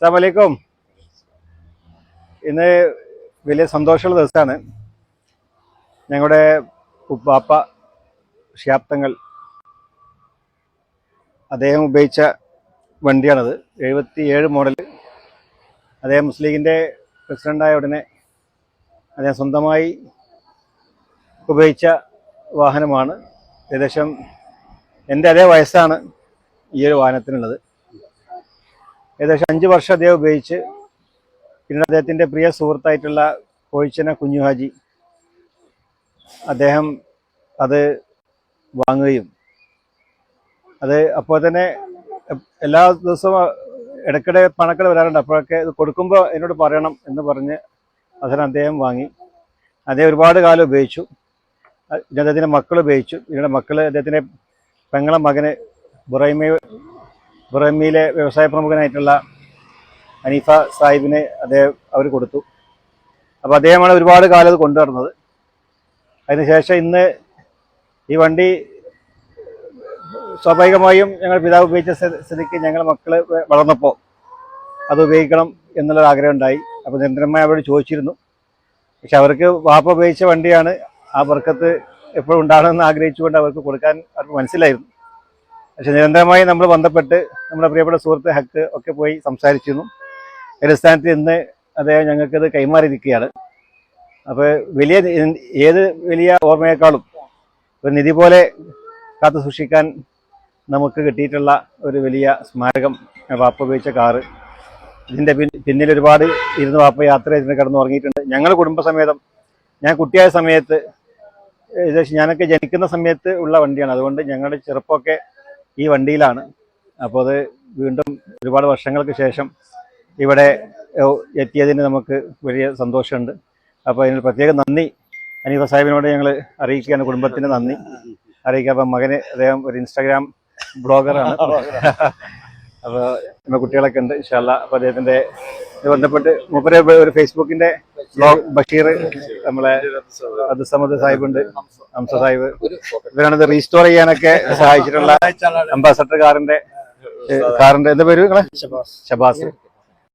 അസ്സലാമു അലൈക്കും. ഇന്ന് വലിയ സന്തോഷമുള്ള ദിവസമാണ്. ഞങ്ങളുടെ ഉപ്പാപ്പ ഷിയാബ്തങ്ങൾ അദ്ദേഹം ഉപയോഗിച്ച വണ്ടിയാണത്. 77 മോഡൽ. അദ്ദേഹം മുസ്ലിം ലീഗിൻ്റെ പ്രസിഡൻ്റായ ഉടനെ അദ്ദേഹം സ്വന്തമായി ഉപയോഗിച്ച വാഹനമാണ്. ഏകദേശം എൻ്റെ അതേ വയസ്സാണ് ഈ ഒരു വാഹനത്തിനുള്ളത്. ഏകദേശം 5 വർഷം അദ്ദേഹം ഉപയോഗിച്ച് പിന്നീട് അദ്ദേഹത്തിൻ്റെ പ്രിയ സുഹൃത്തായിട്ടുള്ള കോഴിച്ചന കുഞ്ഞുഹാജി അദ്ദേഹം അത് വാങ്ങുകയും അത് അപ്പോൾ തന്നെ എല്ലാ ദിവസവും ഇടയ്ക്കിടെ പണക്കട വരാറുണ്ട്. അപ്പോഴൊക്കെ ഇത് കൊടുക്കുമ്പോൾ എന്നോട് പറയണം എന്ന് പറഞ്ഞ് അതിന് അദ്ദേഹം വാങ്ങി. അദ്ദേഹം ഒരുപാട് കാലം ഉപയോഗിച്ചു. അദ്ദേഹത്തിൻ്റെ മക്കൾ ഉപയോഗിച്ചു. പിന്നീട് മക്കൾ അദ്ദേഹത്തിൻ്റെ പെങ്ങളെ മകന് ബുറൈമയിലെ വ്യവസായ പ്രമുഖനായിട്ടുള്ള ഹനീഫ സാഹിബിന് അവർ കൊടുത്തു. അപ്പോൾ അദ്ദേഹമാണ് ഒരുപാട് കാലം അത് കൊണ്ടുവരുന്നത്. അതിനുശേഷം ഇന്ന് ഈ വണ്ടി സ്വാഭാവികമായും ഞങ്ങൾ പിതാവ് ഉപയോഗിച്ച സ്ഥിതിക്ക് ഞങ്ങൾ മക്കൾ വളർന്നപ്പോൾ അത് ഉപയോഗിക്കണം എന്നുള്ളൊരാഗ്രഹം ഉണ്ടായി. അപ്പോൾ നിരന്തരമായി അവരോട് ചോദിച്ചിരുന്നു. പക്ഷെ അവർക്ക് വാപ്പ ഉപയോഗിച്ച വണ്ടിയാണ്, ആ ബർക്കത്ത് എപ്പോഴും ഉണ്ടാകണമെന്ന് ആഗ്രഹിച്ചുകൊണ്ട് അവർക്ക് കൊടുക്കാൻ അവർക്ക് മനസ്സിലായിരുന്നു. പക്ഷെ നിരന്തരമായി നമ്മൾ ബന്ധപ്പെട്ട് നമ്മുടെ പ്രിയപ്പെട്ട സുഹൃത്ത് ഹക്ക് ഒക്കെ പോയി സംസാരിച്ചിരുന്നു. അടിസ്ഥാനത്തിൽ ഇന്ന് അദ്ദേഹം ഞങ്ങൾക്കത് കൈമാറിയിരിക്കുകയാണ്. അപ്പോൾ ഏത് വലിയ ഓർമ്മയെക്കാളും ഒരു നിധി പോലെ കാത്തു സൂക്ഷിക്കാൻ നമുക്ക് കിട്ടിയിട്ടുള്ള ഒരു വലിയ സ്മാരകം വാപ്പ ഉപയോഗിച്ച കാറ്. ഇതിൻ്റെ പിന്നിൽ ഒരുപാട് ഇരുന്ന് വാപ്പ യാത്ര ചെയ്തിട്ട് കിടന്നുറങ്ങിയിട്ടുണ്ട്. ഞങ്ങൾ കുടുംബസമേതം, ഞാൻ കുട്ടിയായ സമയത്ത്, ഏകദേശം ഞാനൊക്കെ ജനിക്കുന്ന സമയത്ത് ഉള്ള വണ്ടിയാണ്. അതുകൊണ്ട് ഞങ്ങളുടെ ചെറുപ്പമൊക്കെ ഈ വണ്ടിയിലാണ്. അപ്പോൾ അത് വീണ്ടും ഒരുപാട് വർഷങ്ങൾക്ക് ശേഷം ഇവിടെ എത്തിയതിന് നമുക്ക് വലിയ സന്തോഷമുണ്ട്. അപ്പോൾ അതിന് പ്രത്യേകം നന്ദി ഹനീഫ സാഹിബിനോട് ഞങ്ങൾ അറിയിക്കുകയാണ്, കുടുംബത്തിന് നന്ദി അറിയിക്കുക. അപ്പം മകന് അദ്ദേഹം ഒരു ഇൻസ്റ്റാഗ്രാം ബ്ലോഗറാണ്. അപ്പോൾ നമ്മുടെ കുട്ടികളൊക്കെ ഉണ്ട് ഇൻഷാ അല്ലാഹ്. അപ്പോൾ അദ്ദേഹത്തിൻ്റെ ബന്ധപ്പെട്ട് മൂപ്പര് ഒരു ഫേസ്ബുക്കിൻ്റെ ബ്ലോഗ് ബഷീർ, നമ്മളെ അബ്ദുസമദ് സാഹിബുണ്ട്, ഹംസ സാഹിബ്, ഇവരാണിത് റീസ്റ്റോർ ചെയ്യാനൊക്കെ സഹായിച്ചിട്ടുള്ള അംബാസഡർ കാറിന്റെ എന്താ പേര്? ഷബാസ്.